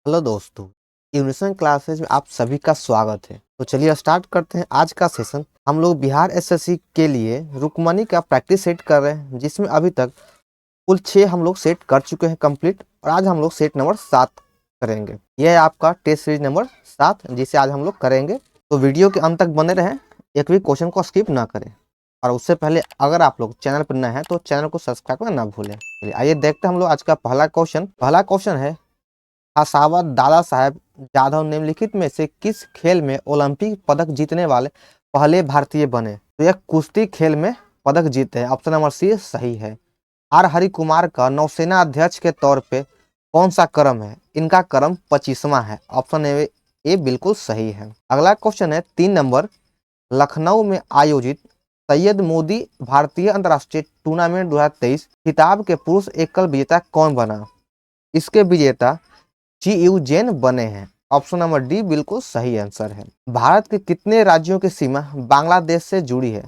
Hello दोस्तों, unison classes में आप सभी का स्वागत है। तो चलिए स्टार्ट करते हैं आज का सेशन। हम लोग बिहार एसएससी के लिए रुकमनी का प्रैक्टिस सेट कर रहे हैं, जिसमें अभी तक कुल 6 हम लोग सेट कर चुके हैं कंप्लीट, और आज हम लोग सेट नंबर 7 करेंगे। यह है आपका टेस्ट सीरीज नंबर 7, जिसे आज हम लोग करेंगे। तो वीडियो के अंत तक बने रहें, एक भी क्वेश्चन को स्किप ना करें। और उससे पहले अगर आप लोग चैनल पर नए हैं तो चैनल को सब्सक्राइब करना ना भूलें। चलिए आइए देखते हैं हम लोग आज का पहला क्वेश्चन है, हसावत दादा साहेब जाधव निम्नलिखित में से किस खेल में ओलंपिक पदक जीतने वाले पहले भारतीय बने? तो यह कुश्ती खेल में पदक जीते हैं। ऑप्शन नंबर सी सही है। आर हरि कुमार का नौसेना अध्यक्ष के तौर पे कौन सा क्रम है? इनका क्रम 25वां है। ऑप्शन ए बिल्कुल सही है। अगला क्वेश्चन है 3 नंबर, लखनऊ में आयोजित सैयद मोदी भारतीय अंतर्राष्ट्रीय टूर्नामेंट 2023 खिताब के पुरुष एकल विजेता कौन बना? इसके विजेता जी जैन बने हैं। ऑप्शन नंबर डी बिल्कुल सही आंसर है। भारत के कितने राज्यों की सीमा बांग्लादेश से जुड़ी है?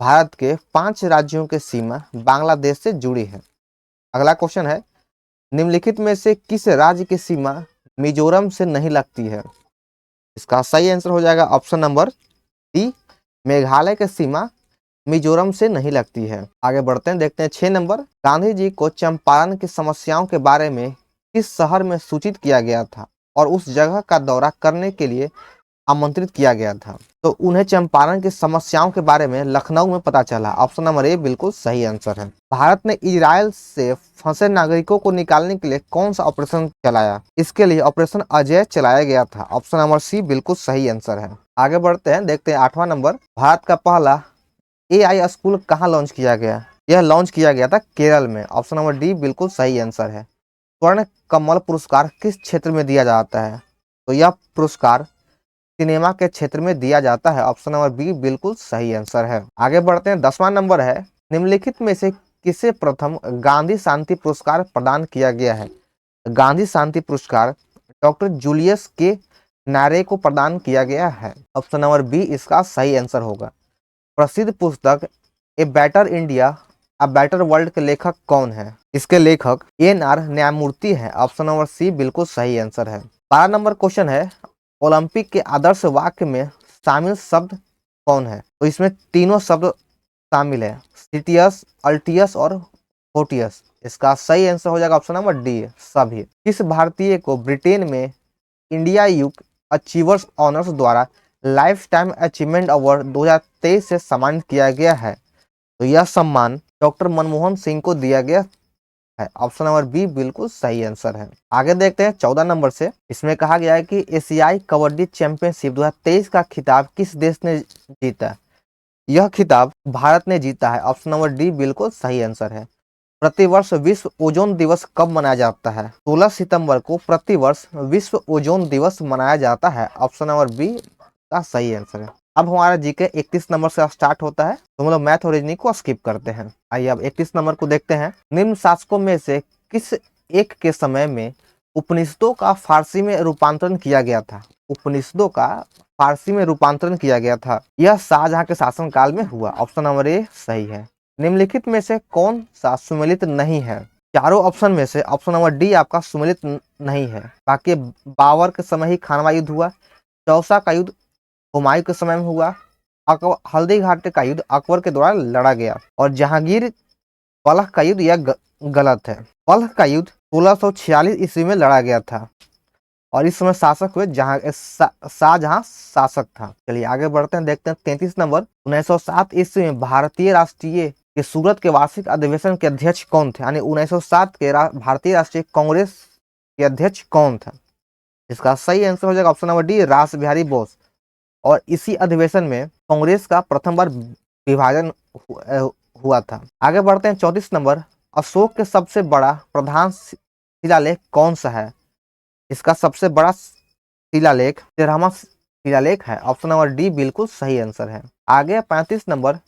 भारत के 5 राज्यों की सीमा बांग्लादेश से जुड़ी है। अगला क्वेश्चन है, निम्नलिखित में से किस राज्य की सीमा मिजोरम से नहीं लगती है? इसका सही आंसर हो जाएगा ऑप्शन नंबर डी, मेघालय की सीमा मिजोरम से नहीं लगती है। आगे बढ़ते हैं, देखते हैं 6 नंबर, गांधी जी को चंपारण की समस्याओं के बारे में किस शहर में सूचित किया गया था और उस जगह का दौरा करने के लिए आमंत्रित किया गया था? तो उन्हें चंपारण की समस्याओं के बारे में लखनऊ में पता चला। ऑप्शन नंबर ए बिल्कुल सही आंसर है। भारत ने इजराइल से फंसे नागरिकों को निकालने के लिए कौन सा ऑपरेशन चलाया? इसके लिए ऑपरेशन अजय चलाया गया था। ऑप्शन नंबर सी बिल्कुल सही आंसर है। आगे बढ़ते हैं, देखते हैं 8वां नंबर, भारत का पहला एआई स्कूल कहाँ लॉन्च किया गया? यह लॉन्च किया गया था केरल में। ऑप्शन नंबर डी बिल्कुल सही आंसर है। स्वर्ण कमल पुरस्कार किस क्षेत्र में दिया जाता है? तो यह पुरस्कार सिनेमा के क्षेत्र में दिया जाता है। ऑप्शन नंबर बी बिल्कुल सही आंसर है। आगे बढ़ते हैं, 10वां नंबर है, निम्नलिखित में से किसे प्रथम गांधी शांति पुरस्कार प्रदान किया गया है? गांधी शांति पुरस्कार डॉक्टर जूलियस के नारे को प्रदान किया गया है। ऑप्शन नंबर बी इसका सही आंसर होगा। प्रसिद्ध पुस्तक a better India a better world के लेखक कौन है? इसके लेखक एन.आर. न्यायमूर्ति है। ऑप्शन नंबर सी बिल्कुल सही आंसर है। 12 नंबर क्वेश्चन है, ओलंपिक के आदर्श वाक्य में शामिल शब्द कौन है? तो इसमें तीनों शब्द शामिल है, सिटियस, अल्टियस और फोर्टियस। इसका सही आंसर हो जाएगा ऑप्शन नंबर डी, सभी। किस भारतीय को ब्रिटेन में इंडिया यूथ अचीवर्स ऑनर्स द्वारा लाइफ टाइम अचीवमेंट अवार्ड 2023 से सम्मानित किया गया है? तो यह सम्मान डॉक्टर मनमोहन सिंह को दिया गया है। ऑप्शन नंबर बी बिल्कुल सही आंसर है। आगे देखते हैं 14 नंबर से, इसमें कहा गया है कि एशियाई कबड्डी चैंपियनशिप 2023 का खिताब किस देश ने जीता? यह खिताब भारत ने जीता है। ऑप्शन नंबर डी बिल्कुल सही आंसर है। प्रतिवर्ष विश्व ओजोन दिवस कब मनाया जाता है? 16 सितंबर को प्रतिवर्ष विश्व ओजोन दिवस मनाया जाता है। ऑप्शन नंबर बी का सही आंसर है। अब हमारा जीके 31 नंबर से स्टार्ट होता है, तो हम लोग मैथ और रीजनिंग को स्किप करते हैं। आइए अब 31 नंबर को देखते हैं। निम्न शासकों में से किस एक के समय में उपनिषदों का फारसी में रूपांतरण किया गया था? उपनिषदों का फारसी में रूपांतरण किया गया था, यह शाहजहां के शासनकाल में हुआ। ऑप्शन नंबर ए सही है। निम्नलिखित में से कौन सा सुमेलित नहीं है? चारों ऑप्शन में से ऑप्शन नंबर डी आपका सुमेलित नहीं है। बाकी बाबर के समय ही खानवा युद्ध हुआ, चौसा का युद्ध हुमायूं के समय में हुआ, हल्दी घाटी का युद्ध अकबर के द्वारा लड़ा गया, और जहांगीर बलख का युद्ध यह गलत है। बलख का युद्ध 1646 ईस्वी में लड़ा गया था, और इस समय शासक हुए शाहजहां शासक था। चलिए आगे बढ़ते हैं, देखते हैं 33 नंबर, 1907 ईस्वी में भारतीय राष्ट्रीय के सूरत के वार्षिक अधिवेशन के अध्यक्ष कौन थे? यानी 1907 के भारतीय राष्ट्रीय कांग्रेस के अध्यक्ष कौन था? इसका सही आंसर हो जाएगा ऑप्शन नंबर डी, रास बिहारी बोस। और इसी अधिवेशन में कांग्रेस का प्रथम बार विभाजन हुआ था। आगे बढ़ते हैं 34 नंबर, अशोक के सबसे बड़ा प्रधान शिलालेख कौन सा है? इसका सबसे बड़ा शिलालेख 13वां शिलालेख है। ऑप्शन नंबर डी बिल्कुल सही आंसर है। आगे 35 नंबर,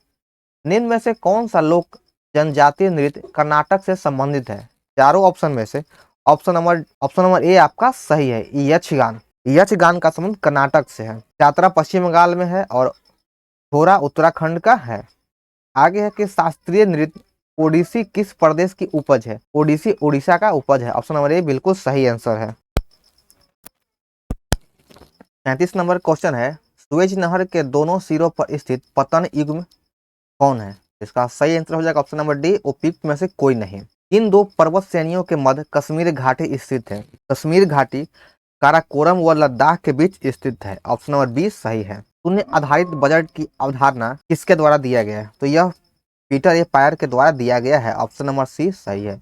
निम्न में से कौन सा लोक जनजातीय नृत्य कर्नाटक से संबंधित है? चारों ऑप्शन में से ऑप्शन नंबर ए आपका सही है, यक्षगान। यक्षगान का संबंध कर्नाटक से है। यात्रा पश्चिम बंगाल में है और थोड़ा उत्तराखंड का है। आगे है कि शास्त्रीय नृत्य ओडिसी किस प्रदेश की उपज है? ओडिसी उड़ीसा का उपज है। ऑप्शन नंबर ए बिल्कुल सही आंसर है। 35 नंबर क्वेश्चन है, सुएज नहर के दोनों सिरों पर स्थित पतन युग्म कौन है? इसका सही आंसर हो जाएगा ऑप्शन नंबर डी, उपयुक्त में से कोई नहीं। इन दो पर्वत श्रेणियों के मध्य कश्मीर घाटी स्थित है। कश्मीर घाटी काराकोरम व लद्दाख के बीच स्थित है। ऑप्शन नंबर बी सही है। शून्य आधारित बजट की अवधारणा किसके द्वारा दिया गया है? तो यह पीटर ए पायर के द्वारा दिया गया है। ऑप्शन नंबर सी सही है।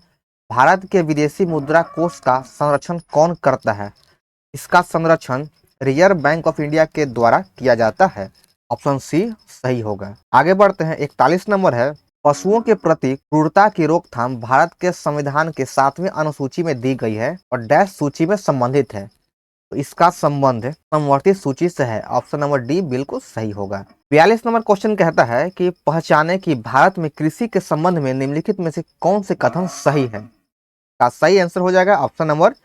भारत के विदेशी मुद्रा कोष का संरक्षण कौन करता है? इसका संरक्षण रिजर्व बैंक ऑफ इंडिया के द्वारा किया जाता है। ऑप्शन सी सही होगा। आगे बढ़ते हैं, 41 नंबर है, पशुओं के प्रति क्रूरता की रोकथाम भारत के संविधान के 7वें अनुसूची में दी गई है और डैश सूची में संबंधित है। तो इसका संबंध संवर्धित सूची से है। ऑप्शन नंबर डी बिल्कुल सही होगा। 42 नंबर क्वेश्चन कहता है कि पहचाने कि भारत में कृषि के संबंध में निम्नलिखित में से कौन से कथन सही है? का सही आंसर हो जाएगा ऑप्शन नंबर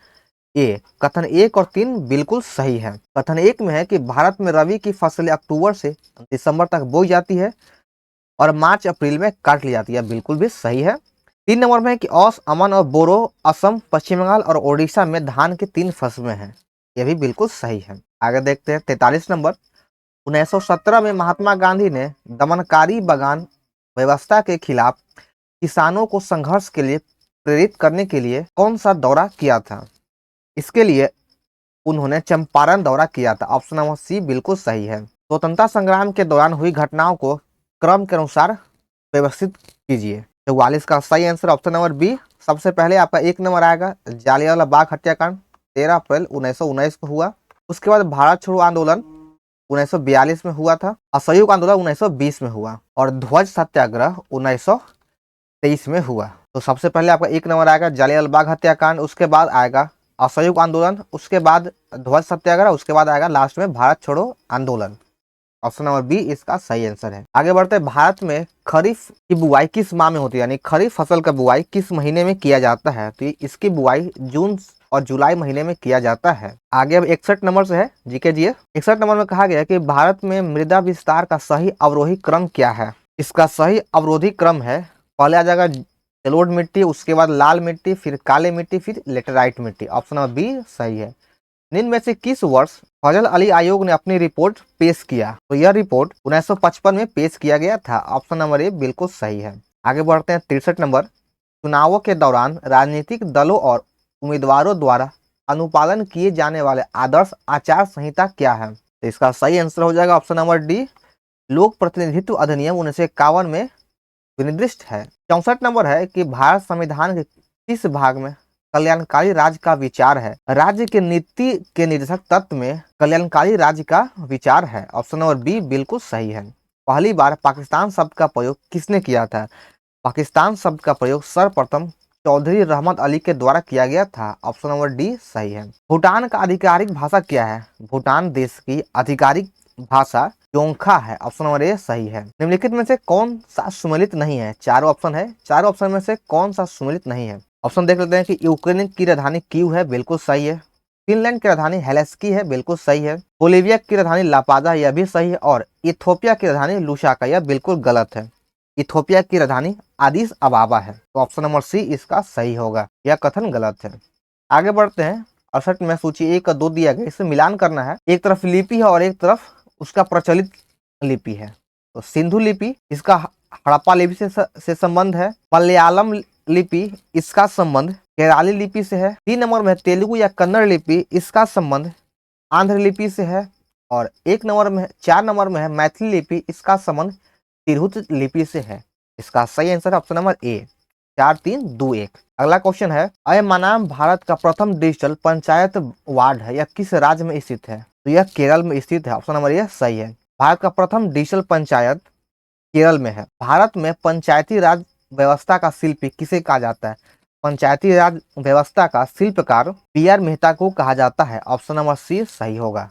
ए। कथन 1 और 3 बिल्कुल सही है। कथन 1 में है कि भारत में रबी की फसलें अक्टूबर से दिसंबर तक बोई जाती है और मार्च अप्रैल में काट ली जाती है, बिल्कुल भी सही है। 3 नंबर में है कि औस, अमन और बोरो असम, पश्चिम बंगाल और ओडिशा में धान की 3 फसलें हैं, यह भी बिल्कुल सही है। आगे देखते हैं 43 नंबर, 1917 में महात्मा गांधी ने दमनकारी बागान व्यवस्था के खिलाफ किसानों को संघर्ष के लिए प्रेरित करने के लिए कौन सा दौरा किया था? इसके लिए उन्होंने चंपारण दौरा किया था। ऑप्शन नंबर सी बिल्कुल सही है। स्वतंत्रता संग्राम के दौरान हुई घटनाओं को क्रम के अनुसार व्यवस्थित कीजिए। 44 का सही आंसर ऑप्शन नंबर बी। सबसे पहले आपका 1 नंबर आएगा, जालियांवाला बाग हत्याकांड 13 अप्रैल 1919 को हुआ। उसके बाद भारत छोड़ो आंदोलन 1942 में हुआ था, असहयोग आंदोलन 1920 में हुआ और ध्वज सत्याग्रह 1923 में हुआ। तो सबसे पहले आपका 1 नंबर आएगा जालियांवाला बाग हत्याकांड, उसके बाद आएगा असहयोग आंदोलन, उसके बाद ध्वज सत्याग्रह, उसके बाद आएगा लास्ट में भारत छोड़ो आंदोलन। ऑप्शन नंबर बी इसका सही आंसर है। आगे बढ़ते हैं, भारत में खरीफ की बुआई किस माह में होती है? यानी खरीफ फसल का बुआई किस महीने में किया जाता है? तो इसकी बुआई जून और जुलाई महीने में किया जाता है। आगे अब 61 नंबर से है जीके जी। 61 नंबर में कहा गया कि भारत में मृदा विस्तार का सही अवरोही क्रम क्या है? इसका सही अवरोधी क्रम है, पहले आ जाएगा जलोढ़ मिट्टी, उसके बाद लाल मिट्टी, फिर काली मिट्टी, फिर लेटेराइट मिट्टी। ऑप्शन नंबर बी सही है। निम्न में से किस वर्ष फजल अली आयोग ने अपनी रिपोर्ट पेश किया? तो यह रिपोर्ट 1955 में पेश किया गया था। ऑप्शन नंबर ए बिल्कुल सही है। आगे बढ़ते हैं 63 नंबर, चुनावों के दौरान राजनीतिक दलों और उम्मीदवारों द्वारा अनुपालन किए जाने वाले आदर्श आचार संहिता क्या है? तो इसका सही आंसर हो जाएगा ऑप्शन नंबर डी, लोक प्रतिनिधित्व अधिनियम 1951 में विनिर्दिष्ट है। 64 नंबर है कि भारत संविधान के किस भाग में कल्याणकारी राज्य का विचार है? राज्य के नीति के निर्देशक तत्व में कल्याणकारी राज्य का विचार है। ऑप्शन नंबर बी बिल्कुल सही है। पहली बार पाकिस्तान शब्द का प्रयोग किसने किया था? पाकिस्तान शब्द का प्रयोग सर्वप्रथम चौधरी रहमत अली के द्वारा किया गया था। ऑप्शन नंबर डी सही है। भूटान का आधिकारिक भाषा क्या है? भूटान देश की आधिकारिक भाषा जोंखा है। ऑप्शन नंबर ए सही है। निम्नलिखित में से कौन सा सुमेलित नहीं है? चारों ऑप्शन है, चारों ऑप्शन में से कौन सा सुमेलित नहीं है? ऑप्शन देख लेते हैं कि यूक्रेन की राजधानी कीव है, बिल्कुल सही है। फिनलैंड की राजधानी हेलेस्की है, बिल्कुल सही है। बोलिविया की राजधानी लापादा, यह भी सही है। और इथोपिया की राजधानी लुसाका, यह बिल्कुल गलत है। इथोपिया की राजधानी आदिस अबाबा है। तो ऑप्शन नंबर सी इसका सही होगा, यह कथन गलत है। आगे बढ़ते हैं, 68 में सूची 1 और 2 दिया गया, इसे मिलान करना है। एक तरफ लिपि है और एक तरफ उसका प्रचलित लिपि है। तो सिंधु लिपि, इसका हड़प्पा लिपि से संबंध है। मलयालम लिपि, इसका संबंध केराली लिपि से है। 3 नंबर में तेलुगु या कन्नड़ लिपि, इसका संबंध आंध्र लिपि से है। और 4 नंबर में है मैथिली लिपि, इसका संबंध तिरहुत लिपि से है। इसका सही आंसर ऑप्शन नंबर ए, 4 3 2 1। अगला क्वेश्चन है, अयमनाम भारत का प्रथम डिजिटल पंचायत वार्ड है, यह किस राज्य में स्थित है? तो यह केरल में स्थित है। ऑप्शन नंबर ए सही है। भारत का प्रथम डिजिटल पंचायत केरल में है। भारत में पंचायती राज व्यवस्था का शिल्पी किसे कहा जाता है? पंचायती राज व्यवस्था का शिल्पकार पी.आर. मेहता को कहा जाता है। ऑप्शन नंबर सी सही होगा।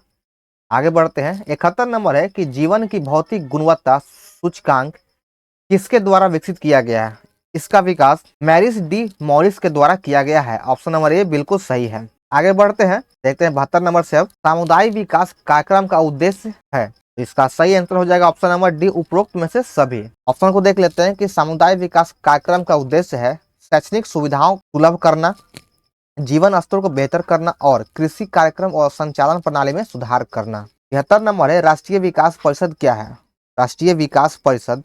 आगे बढ़ते हैं, 71 नंबर है कि जीवन की भौतिक गुणवत्ता सूचकांक किसके द्वारा विकसित किया गया है? इसका विकास मैरिस डी मॉरिस के द्वारा किया गया है। ऑप्शन नंबर ए बिल्कुल सही है। आगे बढ़ते हैं, देखते हैं 72 नंबर से। अब सामुदायिक विकास कार्यक्रम का उद्देश्य है, इसका सही आंसर हो जाएगा ऑप्शन नंबर डी, उपरोक्त में से सभी। ऑप्शन को देख लेते हैं कि सामुदायिक विकास कार्यक्रम का उद्देश्य है शैक्षणिक सुविधाओं सुलभ करना, जीवन स्तर को बेहतर करना और कृषि कार्यक्रम और संचालन प्रणाली में सुधार करना। 73 नंबर है राष्ट्रीय विकास परिषद क्या है? राष्ट्रीय विकास परिषद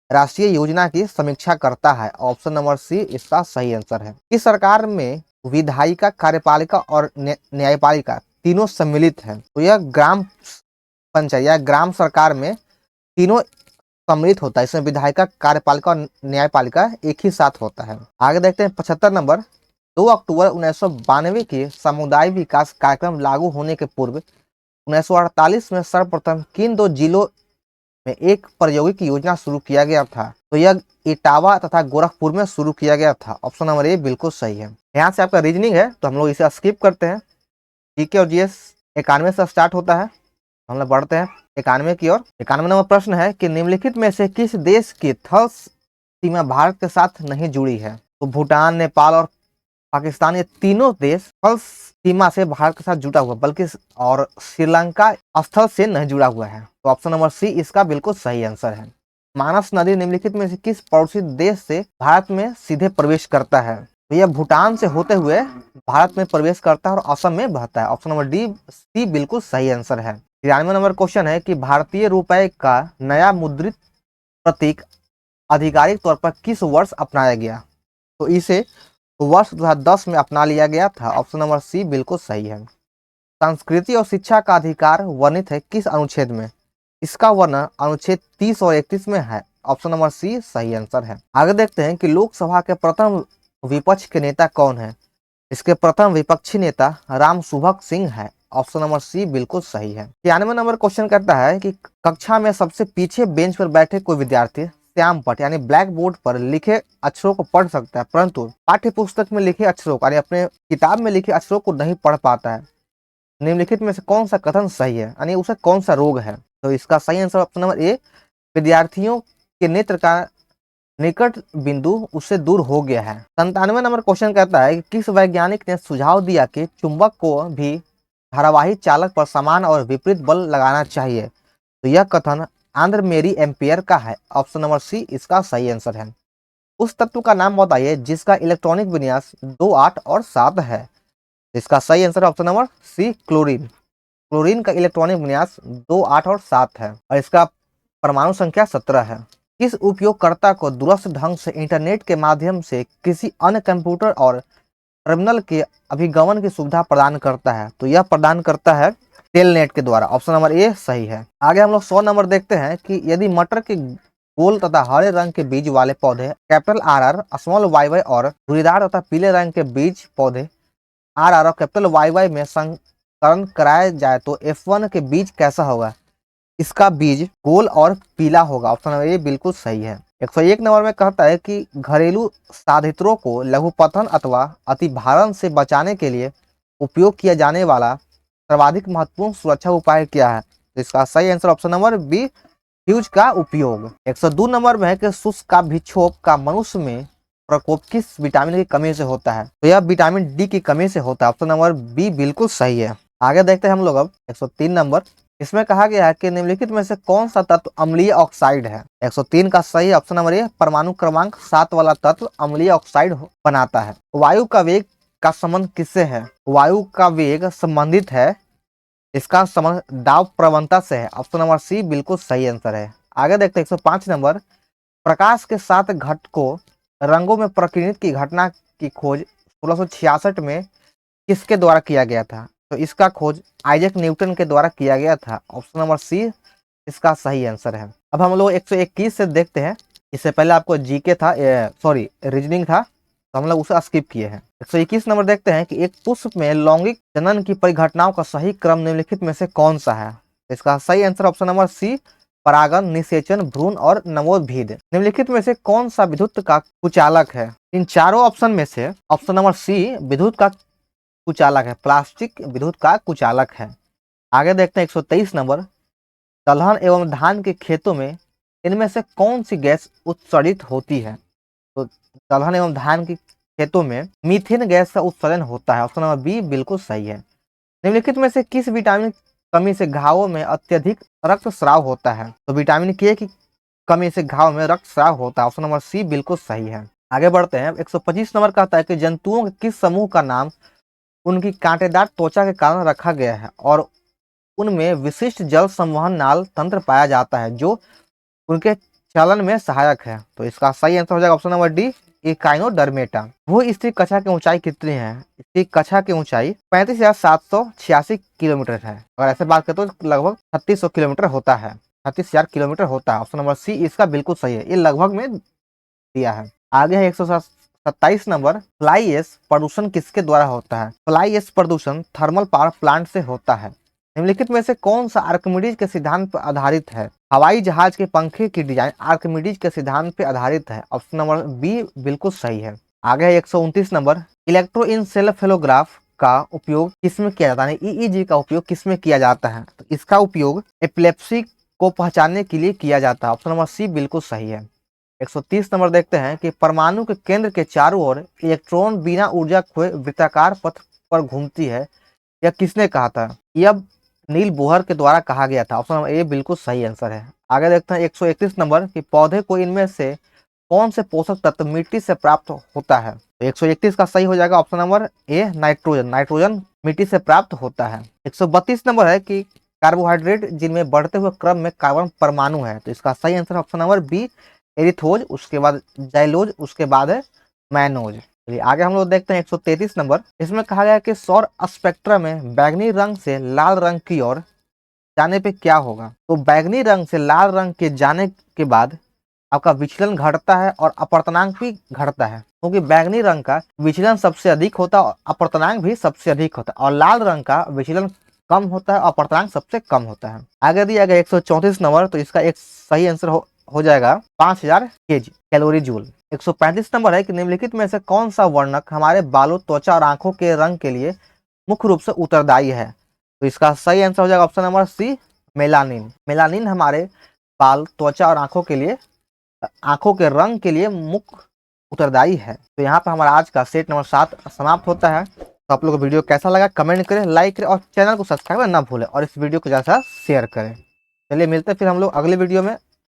राष्ट्रीय योजना की समीक्षा करता है। ऑप्शन नंबर सी इसका सही आंसर है। इस सरकार में विधायिका, कार्यपालिका और न्यायपालिका तीनों सम्मिलित है, तो यह ग्राम पंचायत या ग्राम सरकार में तीनों सम्मिलित होता है। इसमें विधायिका, कार्यपालिका और न्यायपालिका एक ही साथ होता है। आगे देखते हैं 75 नंबर। 2 अक्टूबर 1992 के समुदाय विकास कार्यक्रम लागू होने के पूर्व 1948 में सर्वप्रथम किन दो जिलों में एक प्रायोगिक योजना शुरू किया गया था? तो यह इटावा तथा गोरखपुर में शुरू किया गया था। ऑप्शन नंबर ए बिल्कुल सही है। यहाँ से आपका रीजनिंग है तो हम लोग इसे स्किप करते हैं। जीके और जीएस 91 से स्टार्ट होता है। हम लोग बढ़ते हैं 91 की ओर। 91 नंबर प्रश्न है कि निम्नलिखित में से किस देश की थल सीमा भारत के साथ नहीं जुड़ी है? तो भूटान, नेपाल और पाकिस्तान, ये तीनों देश थल सीमा से भारत के साथ जुड़ा हुआ, बल्कि और श्रीलंका स्थल से नहीं जुड़ा हुआ है। तो ऑप्शन नंबर सी इसका बिल्कुल सही आंसर है। मानस नदी निम्नलिखित में से किस पड़ोसी देश से भारत में सीधे प्रवेश करता है? तो यह भूटान से होते हुए भारत में प्रवेश करता है और असम में बहता है। ऑप्शन नंबर डी सी बिल्कुल सही आंसर है। 93 नंबर क्वेश्चन है कि भारतीय रुपए का नया मुद्रित प्रतीक आधिकारिक तौर पर किस वर्ष अपनाया गया? तो इसे वर्ष 2010 में अपना लिया गया था। ऑप्शन नंबर सी बिल्कुल सही है। संस्कृति और शिक्षा का अधिकार वर्णित है किस अनुच्छेद में? इसका वर्णन अनुच्छेद 30 और 31 में है। ऑप्शन नंबर सी सही आंसर है। आगे देखते हैं कि लोकसभा के प्रथम विपक्ष के नेता कौन है? इसके प्रथम विपक्षी नेता राम सुभग सिंह है। ऑप्शन नंबर सी बिल्कुल सही है। 93 नंबर क्वेश्चन करता है कि कक्षा में सबसे पीछे बेंच पर बैठे कोई विद्यार्थी श्याम पट यानी ब्लैक बोर्ड पर लिखे अक्षरों को पढ़ सकता है, परंतु पाठ्य पुस्तक में लिखे अक्षरों यानी अपने किताब में लिखे अक्षरों को नहीं पढ़ पाता है। निम्नलिखित में से कौन सा कथन सही है, यानी उसे कौन सा रोग है? तो इसका सही आंसर ऑप्शन नंबर ए, विद्यार्थियों के नेत्र का निकट बिंदु उससे दूर हो गया है। 97 नंबर क्वेश्चन कहता है कि किस वैज्ञानिक ने सुझाव दिया कि चुंबक को भी धारावाही चालक पर समान और विपरीत बल लगाना चाहिए? तो यह कथन आंद्र मेरी एम्पियर का है। ऑप्शन नंबर सी इसका सही आंसर है। उस तत्व का नाम बताइए जिसका इलेक्ट्रॉनिक विन्यास 2, 8 और 7 है। इसका सही answer option number C chlorine. Chlorine का इलेक्ट्रॉनिक विन्यास 2, 8 और 7 है और इसका परमाणु संख्या 17 है। किस उपयोगकर्ता को दूरस्थ ढंग से इंटरनेट के माध्यम से किसी अन्य कंप्यूटर और टर्मिनल के अभिगमन की सुविधा प्रदान करता है? तो यह प्रदान करता है टेलनेट के द्वारा। ऑप्शन नंबर ए सही है। आगे हम लोग 100 नंबर देखते हैं कि यदि मटर के गोल तथा हरे रंग के बीज वाले पौधे कैपिटल RR, स्मॉल YY और धुरीदार तथा पीले रंग के बीज पौधे RR और कैपिटल YY में संकरण कराया जाए तो F1 के बीज कैसा होगा? इसका बीज गोल और पीला होगा। ऑप्शन नंबर ए बिल्कुल सही है। 101 नंबर में कहता है कि घरेलू साधित्रों को लघुपतन अथवा अतिभारण से बचाने के लिए उपयोग किया जाने वाला सर्वाधिक महत्वपूर्ण सुरक्षा उपाय क्या है? तो इसका सही answer option number B, fuse का उपयोग। 102 नंबर में है कि शुष्क का विक्षोभ का मनुष्य में प्रकोप किस विटामिन की कमी से होता है? तो यह विटामिन डी की कमी से होता है। ऑप्शन नंबर बी बिल्कुल सही है। आगे देखते हैं हम लोग अब 103 नंबर। इसमें कहा गया है कि निम्नलिखित में से कौन सा तत्व अम्लीय ऑक्साइड है? 103 का सही ऑप्शन नंबर ए, परमाणु क्रमांक 7 वाला तत्व अम्लीय ऑक्साइड बनाता है। वायु का वेग का संबंध किससे है? वायु का वेग संबंधित है, इसका संबंध दाब प्रवणता से है। ऑप्शन नंबर सी बिल्कुल सही आंसर है। आगे देखते हैं 105 नंबर। प्रकाश के 7 घटकों रंगों में प्रकीर्णित की घटना की खोज 1666 में किसके द्वारा किया गया था? तो इसका खोज आइजैक न्यूटन के द्वारा किया गया था। ऑप्शन नंबर सी इसका सही आंसर है। अब हम लोग 121 से देखते हैं। इससे पहले आपको जीके था, सॉरी रीजनिंग था, तो हम लोग उसे स्किप किए हैं। 121 नंबर देखते हैं कि एक पुष्प में लैंगिक जनन की परिघटनाओं का सही क्रम निम्नलिखित में से कौन सा है? इसका सही आंसर ऑप्शन नंबर सी, परागन, निषेचन, भ्रूण और नवोत्भीद। निम्नलिखित में से कौन सा विद्युत का कुचालक है? इन चारों ऑप्शन में से ऑप्शन नंबर सी विद्युत का कुचालक है, प्लास्टिक विद्युत का कुचालक है। आगे देखते हैं 123 नंबर। दलहन एवं धान के खेतों में इनमें से कौन सी गैस उत्सर्जित होती है? तो दलहन एवं धान के खेतों में मीथेन गैस का उत्सर्जन होता है। ऑप्शन नंबर बी बिल्कुल सही है। निम्नलिखित में से किस विटामिन की कमी से घावों में अत्यधिक रक्तस्राव होता है? तो विटामिन के की कमी से घाव में रक्तस्राव होता है। ऑप्शन नंबर सी बिल्कुल सही है। आगे बढ़ते हैं 125 नंबर कहता है कि जंतुओं के किस समूह का नाम उनकी कांटेदार त्वचा के कारण रखा गया है और उनमें विशिष्ट जल संवहन नाल तंत्र पाया जाता है जो उनके चलन में सहायक है। तो इसका सही आंसर हो जाएगा ऑप्शन नंबर डी, इकाइनोडर्मेटा। वो स्त्री कछा की ऊंचाई कितनी है? स्त्री कछा की ऊंचाई 35,786 किलोमीटर है। अगर ऐसे बात करें तो लगभग 3600 किलोमीटर होता है, 36,000 किलोमीटर होता है। ऑप्शन नंबर सी इसका बिल्कुल सही है, ये लगभग में दिया है। आगे है 127 नंबर, फ्लाई एश प्रदूषण किसके द्वारा होता है? फ्लाई एश प्रदूषण थर्मल पावर प्लांट से होता है। निम्नलिखित में से कौन सा आर्किमिडीज के सिद्धांत पर आधारित है? हवाई जहाज के पंखे की डिजाइन आर्किमिडीज के सिद्धांत पर आधारित है। ऑप्शन नंबर बी बिल्कुल सही है। आगे है 129 नंबर, इलेक्ट्रोइंसेफेलोग्राफ का उपयोग किसमें किया जाता है? ईईजी का उपयोग किसमें किया जाता है? तो इसका उपयोग एपिलेप्सी को पहचानने के लिए किया जाता है। ऑप्शन नंबर सी बिल्कुल सही है। 130 नंबर देखते हैं कि परमाणु के केंद्र के चारों ओर इलेक्ट्रॉन बिना ऊर्जा खोए वृत्ताकार पथ पर घूमती है, यह किसने कहा था? यह नील बोहर के द्वारा कहा गया था। ऑप्शन नंबर ए बिल्कुल सही आंसर है। आगे देखते हैं 131 नंबर कि पौधे को इनमें से कौन से पोषक तत्व मिट्टी से प्राप्त होता है? तो 131 का सही हो जाएगा option number A, nitrogen. Nitrogen मिट्टी से प्राप्त होता है। 132 नंबर है कि कार्बोहाइड्रेट जिनमें बढ़ते हुए क्रम में कार्बन परमाणु है। तो इसका सही आंसर ऑप्शन नंबर बी, एरिथोज, उसके बाद जाइलोज, उसके बाद है मैनोज। आगे हम लोग देखते हैं 133 नंबर, इसमें कहा गया कि सौर स्पेक्ट्रम में बैगनी रंग से लाल रंग की ओर जाने पे क्या होगा? तो बैगनी रंग से लाल रंग के जाने के बाद आपका विचलन घटता है और अपवर्तनांक भी घटता है, क्योंकि बैगनी रंग का विचलन सबसे अधिक होता है और अपवर्तनांक भी सबसे अधिक होता है, और लाल रंग का विचलन कम होता है और अपवर्तनांक सबसे कम होता है। आगे दिया गया 134 नंबर, तो इसका एक सही आंसर हो जाएगा 5000 केजी कैलोरी जूल। 135 नंबर है कि निम्नलिखित में से कौन सा वर्णक हमारे बालों, त्वचा और आंखों के रंग के लिए मुख्य रूप से उत्तरदायी है? तो इसका सही आंसर हो जाएगा option number C, melanin. Melanin हमारे बाल, त्वचा और आंखों के रंग के लिए मुख्य उत्तरदायी है। तो यहाँ पर हमारा आज का सेट नंबर 7 समाप्त होता है। तो आप लोगों को वीडियो कैसा लगा कमेंट करें, लाइक करें और चैनल को सब्सक्राइब करना ना भूलें और इस वीडियो को ज़्यादा से शेयर करें। चलिए मिलते हैं फिर हम लोग अगले वीडियो में।